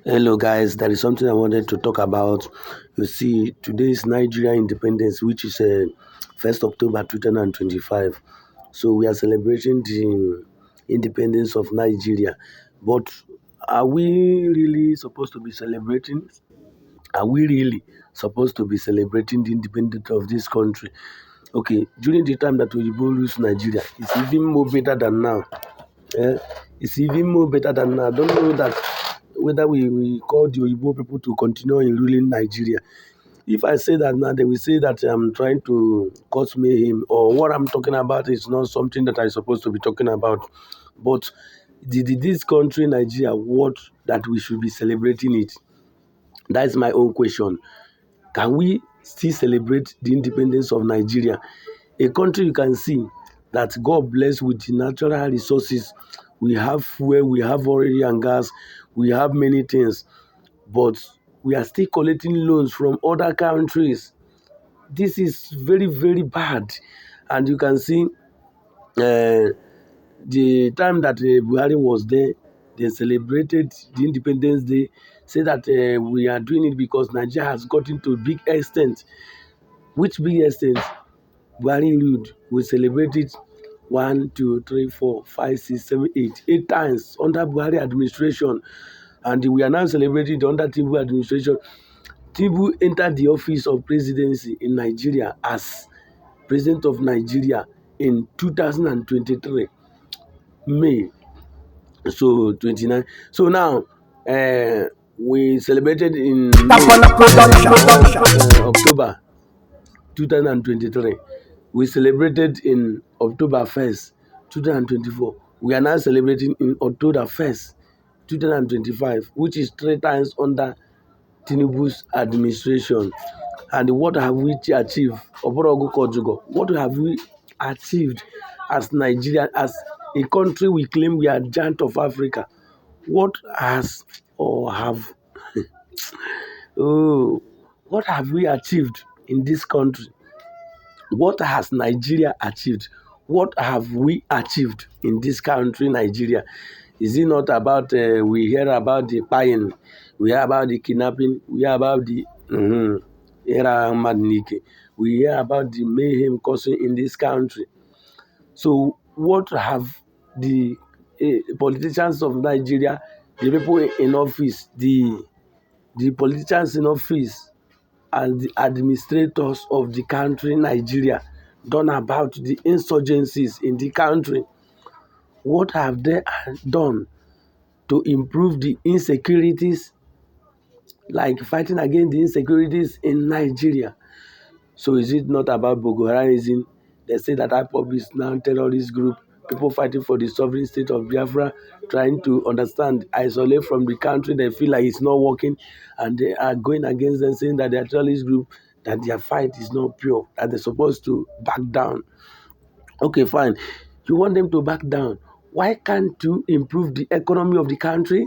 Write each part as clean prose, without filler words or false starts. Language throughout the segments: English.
Hello, guys. There is something I wanted to talk about. You see, today is Nigeria independence, which is 1st October 2025. So we are celebrating the independence of Nigeria. But are we really supposed to be celebrating? Are we really supposed to be celebrating the independence of this country? Okay, during the time that we lose Nigeria, it's even more better than now. Eh? It's even more better than now. I don't know that whether we call the Oyibo people to continue in ruling Nigeria. If I say that now, they will say that I'm trying to cause mayhem, or what I'm talking about is not something that I'm supposed to be talking about. But did this country, Nigeria, what that we should be celebrating it? That is my own question. Can we still celebrate the independence of Nigeria? A country you can see that God bless with the natural resources. We have fuel, we have oil and gas, we have many things, but we are still collecting loans from other countries. This is very, very bad. And you can see uh, the time that Buhari was there, they celebrated the Independence Day, say that we are doing it because Nigeria has gotten to a big extent. Which big extent? Buhari ruled. We celebrated 1, 2, 3, 4, 5, 6, 7, 8 times under Buhari administration, and we are now celebrating the under Tinubu administration. Tinubu entered the office of presidency in Nigeria as president of Nigeria in 2023 May, so 29. So now we celebrated in May, October 2023. We celebrated in October 1st, 2024. We are now celebrating in October 1st, 2025, which is 3 times under Tinubu's administration. And what have we achieved? What have we achieved as Nigeria, as a country we claim we are giant of Africa? What has or have oh, what have we achieved in this country? What has Nigeria achieved? What have we achieved in this country, Nigeria? Is it not about we hear about the buying, we hear about the kidnapping, we hear about the era madnike, we hear about the mayhem causing in this country. So what have the politicians of Nigeria, the people in office, the politicians in office, and the administrators of the country, Nigeria, done about the insurgencies in the country? What have they done to improve the insecurities, like fighting against the insecurities in Nigeria? So is it not about Boko Haram? They say that IPOB is now terrorist group, people fighting for the sovereign state of Biafra, trying to understand, isolate from the country. They feel like it's not working, and they are going against them, saying that they are terrorist group, that their fight is not pure, that they're supposed to back down. Okay, fine. You want them to back down. Why can't you improve the economy of the country?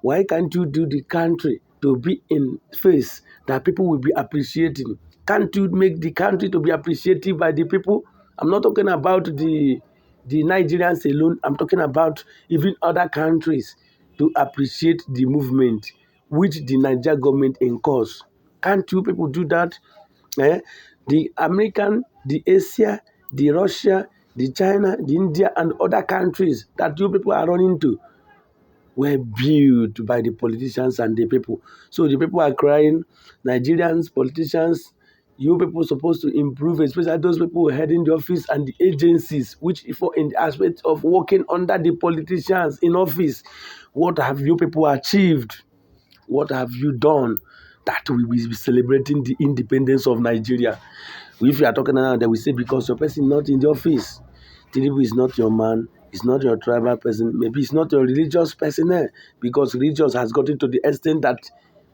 Why can't you do the country to be in face that people will be appreciating? Can't you make the country to be appreciated by the people? I'm not talking about the Nigerians alone. I'm talking about even other countries to appreciate the movement which the Niger government incurs. Can't you people do that? Eh? The American, the Asia, the Russia, the China, the India, and other countries that you people are running to were built by the politicians and the people. So the people are crying, Nigerians, politicians, you people supposed to improve, especially those people heading the office and the agencies, which for in the aspect of working under the politicians in office. What have you people achieved? What have you done that we will be celebrating the independence of Nigeria? If you are talking now, they will say because your person not in the office. Tinubu is not your man, it's not your tribal person, maybe it's not your religious personnel, because religious has gotten to the extent that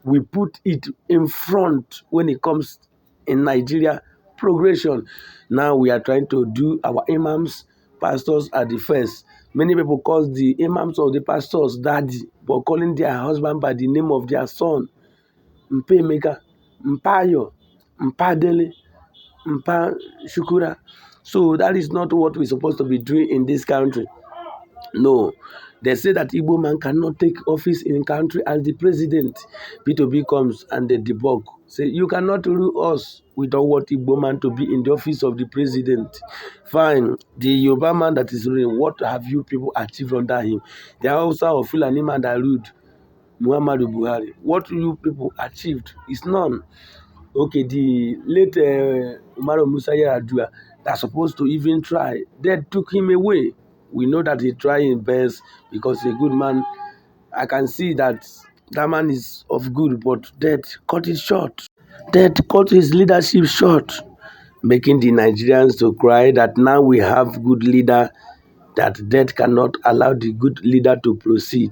we put it in front when it comes in Nigeria progression. Now we are trying to do our imams, pastors at the first. Many people call the imams or the pastors daddy, but calling their husband by the name of their son. Mpemeka, Mpayo, Mpadele, Mpa Shukura. So that is not what we're supposed to be doing in this country. No, They say that Igbo man cannot take office in country as the president. P2B comes and they debug. Say, you cannot rule us. We don't want Igbo man to be in the office of the president. Fine. The Yoruba man that is ruling, what have you people achieved under him? The Hausa or Fulani man that ruled Muhammadu Buhari. What you people achieved is none. Okay, the late Umaru Musa Yar'Adua that's supposed to even try, they took him away. We know that he tried his best because he's a good man. I can see that that man is of good, but death cut it short. Death cut his leadership short, making the Nigerians to cry that now we have good leader, that death cannot allow the good leader to proceed.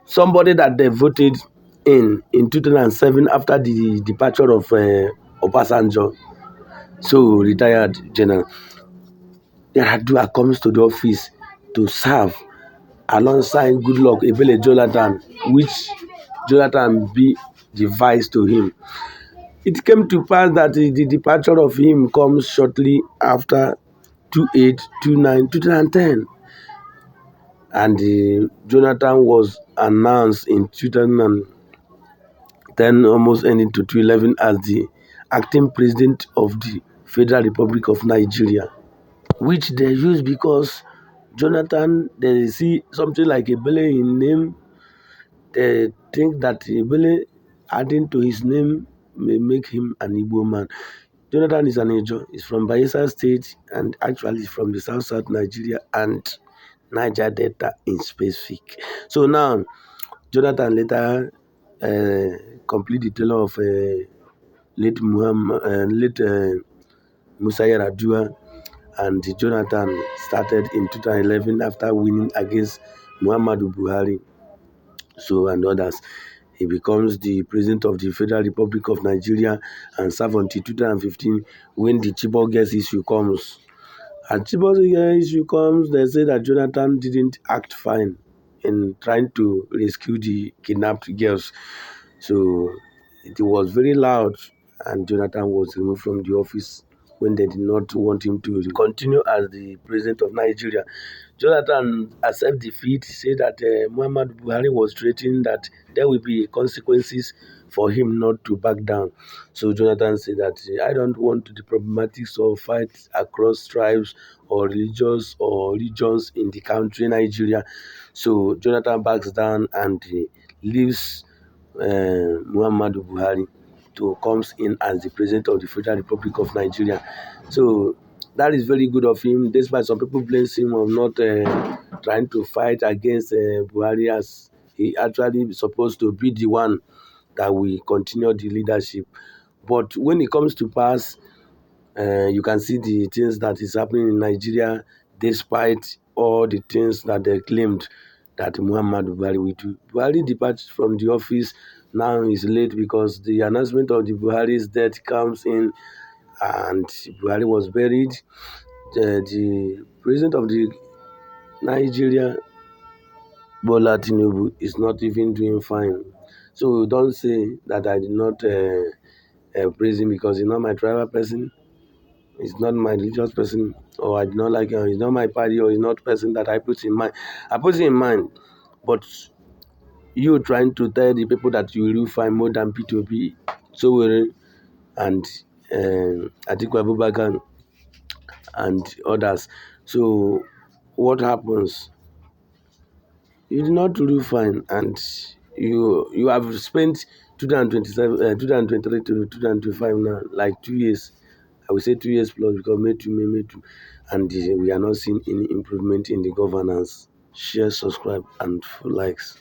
Somebody that they voted in 2007 after the departure of Obasanjo, so retired general, Yar'Adua comes to the office to serve alongside Goodluck Ebele Jonathan, which Jonathan be the vice to him. It came to pass that the departure of him comes shortly after 28, 29, 2010. And Jonathan was announced in 2010, almost ending to 2011, as the acting president of the Federal Republic of Nigeria, which they use because Jonathan, they see something like Ebele in name. They think that Ebele adding to his name may make him an Igbo man. Jonathan is an Ijo. He's from Bayelsa State and actually from the South Nigeria and Niger Delta in specific. So now, Jonathan later complete the tale of late Musa Yar'Adua, and Jonathan started in 2011 after winning against Muhammadu Buhari, so and others. He becomes the president of the Federal Republic of Nigeria and served until 2015 when the Chibok girls issue comes. And Chibok issue comes, they say that Jonathan didn't act fine in trying to rescue the kidnapped girls. So it was very loud, and Jonathan was removed from the office when they did not want him to continue as the president of Nigeria. Jonathan accepted defeat, said that Muhammad Buhari was threatening that there will be consequences for him not to back down. So Jonathan said that I don't want the problematics of fights across tribes or religious or regions in the country Nigeria. So Jonathan backs down and leaves Muhammadu Buhari to comes in as the president of the Federal Republic of Nigeria. So that is very good of him, despite some people blame him of not trying to fight against Buhari, as he actually supposed to be the one that will continue the leadership. But when it comes to pass, you can see the things that is happening in Nigeria, despite all the things that they claimed that Muhammadu Buhari will do. Buhari departed from the office. Now is late because the announcement of the Buhari's death comes in, and Buhari was buried. The president of the Nigeria, Bola Tinubu, is not even doing fine. So don't say that I did not praise him because he's not my tribal person. He's not my religious person, or I do not like him. He's not my party, or he's not person that I put in mind. I put him in mind, but you trying to tell the people that you will find more than P2B, Sowore, and Atiku Abubakar and others. So what happens? You did not do fine, and you have spent 2023 to 2025 now, like 2 years. I will say 2 years plus because May 2, and we are not seeing any improvement in the governance. Share, subscribe, and likes.